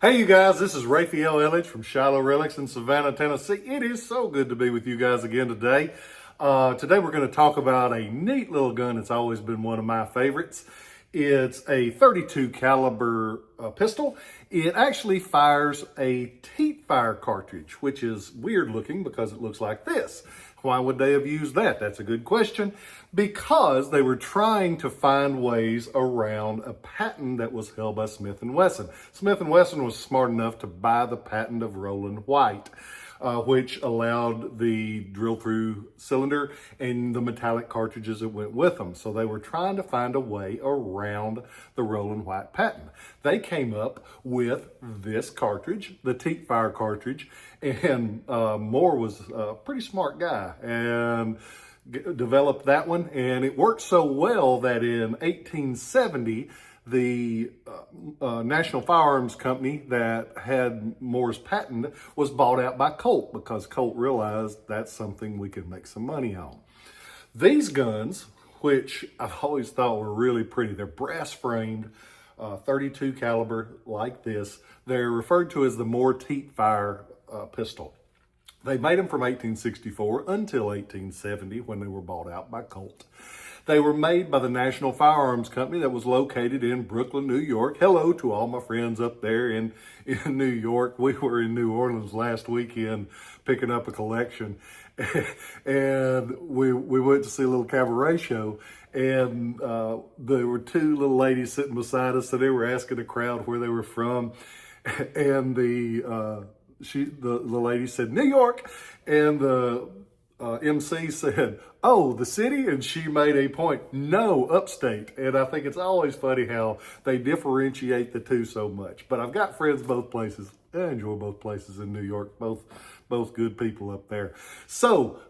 Hey you guys, this is Rafael Eledge from Shiloh, Relics in Savannah, Tennessee. It is so good to be with you guys again today. Today we're going to talk about a neat little gun that's always been one of my favorites. It's a 32 caliber pistol. It actually fires a Teat fire cartridge, which is weird looking because it looks like this. Why would they have used that? That's a good question. Because they were trying to find ways around a patent that was held by Smith & Wesson. Smith & Wesson was smart enough to buy the patent of Roland White, which allowed the drill-through cylinder and the metallic cartridges that went with them. So they were trying to find a way around the Roland White patent. They came up with this cartridge, the Teat fire cartridge, and Moore was a pretty smart guy and developed that one, and it worked so well that in 1870 the National Firearms Company that had Moore's patent was bought out by Colt because Colt realized that's something we could make some money on. These guns, which I've always thought were really pretty, they're brass framed, 32 caliber like this. They're referred to as the Moore Teat fire pistol. They made them from 1864 until 1870 when they were bought out by Colt. They were made by the National Firearms Company that was located in Brooklyn, New York. Hello to all my friends up there in New York. We were in New Orleans last weekend picking up a collection, and we went to see a little cabaret show, and there were two little ladies sitting beside us, so they were asking the crowd where they were from, and the lady said, New York, and the MC said, oh, the city? And she made a point, no, upstate. And I think it's always funny how they differentiate the two so much. But I've got friends both places. I enjoy both places in New York, both good people up there. So,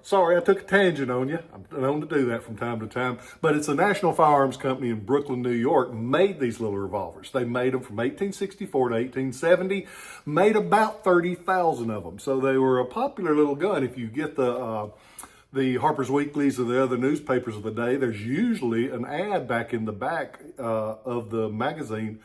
sorry, I took a tangent on you. I'm known to do that from time to time. But it's the National Firearms Company in Brooklyn, New York, made these little revolvers. They made them from 1864 to 1870, made about 30,000 of them. So they were a popular little gun. If you get the Harper's Weeklies or the other newspapers of the day, there's usually an ad back in the back of the magazine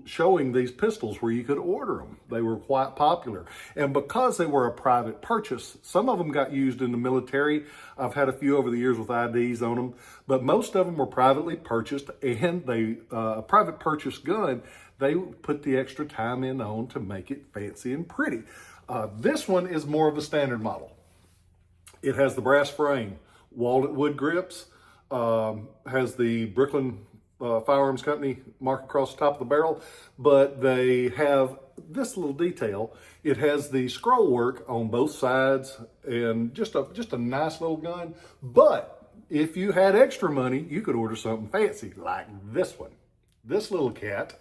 showing these pistols where you could order them. They were quite popular. And because they were a private purchase, some of them got used in the military. I've had a few over the years with IDs on them, but most of them were privately purchased, and a private purchase gun, they put the extra time in on to make it fancy and pretty. This one is more of a standard model. It has the brass frame, walnut wood grips, has the Brooklyn Firearms Company mark across the top of the barrel, but they have this little detail. It has the scroll work on both sides, and just a nice little gun. But if you had extra money, you could order something fancy like this one. This little cat,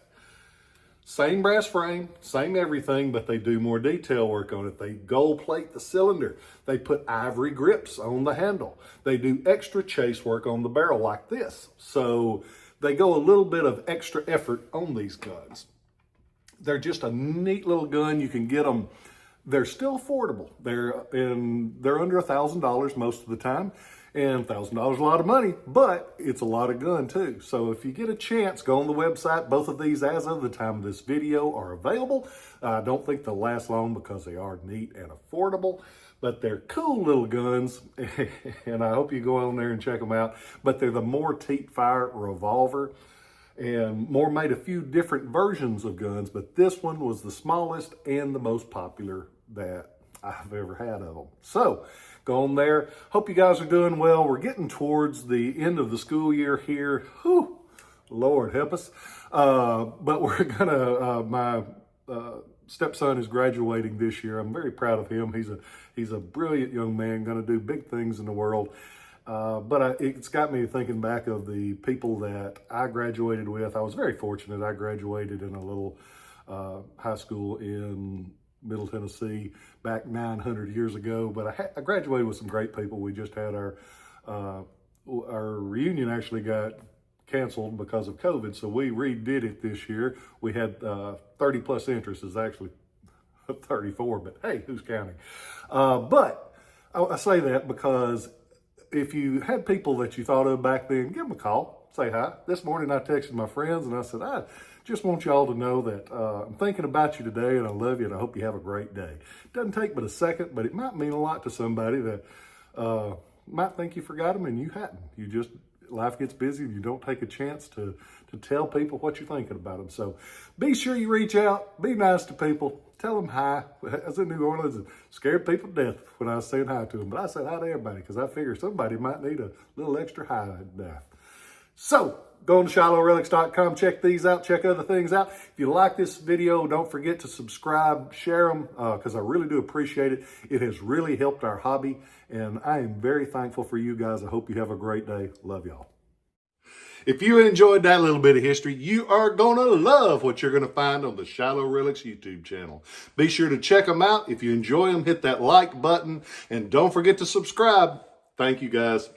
same brass frame, same everything, but they do more detail work on it. They gold plate the cylinder. They put ivory grips on the handle. They do extra chase work on the barrel like this. So they go a little bit of extra effort on these guns. They're just a neat little gun. You can get them. They're still affordable. They're under $1,000 most of the time. And $1,000 is a lot of money, but it's a lot of gun too. So if you get a chance, go on the website. Both of these, as of the time of this video, are available. I don't think they'll last long because they are neat and affordable, but they're cool little guns, and I hope you go on there and check them out. But they're the Moore Teat fire revolver, and Moore made a few different versions of guns, but this one was the smallest and the most popular that I've ever had of them. So go on there. Hope you guys are doing well. We're getting towards the end of the school year here. Whew, Lord help us. But we're gonna, my stepson is graduating this year. I'm very proud of him. He's a brilliant young man, gonna do big things in the world. But it's got me thinking back of the people that I graduated with. I was very fortunate. I graduated in a little high school in Middle Tennessee back 900 years ago, but I graduated with some great people. We just had our reunion actually got canceled because of COVID, so we redid it this year. We had 30 plus interests, is actually 34, but hey, who's counting? But I say that because if you had people that you thought of back then, give them a call, say hi. This morning I texted my friends and I said, just want y'all to know that I'm thinking about you today, and I love you, and I hope you have a great day. It doesn't take but a second, but it might mean a lot to somebody that might think you forgot them and you hadn't. You just, life gets busy and you don't take a chance to tell people what you're thinking about them. So be sure you reach out, be nice to people, tell them hi. I was in New Orleans and scared people to death when I was saying hi to them, but I said hi to everybody because I figure somebody might need a little extra hi to death. So go on to ShilohRelics.com, check these out, check other things out. If you like this video, don't forget to subscribe, share them, because I really do appreciate it. It has really helped our hobby, and I am very thankful for you guys. I hope you have a great day. Love y'all. If you enjoyed that little bit of history, you are going to love what you're going to find on the Shiloh Relics YouTube channel. Be sure to check them out. If you enjoy them, hit that like button, and don't forget to subscribe. Thank you, guys.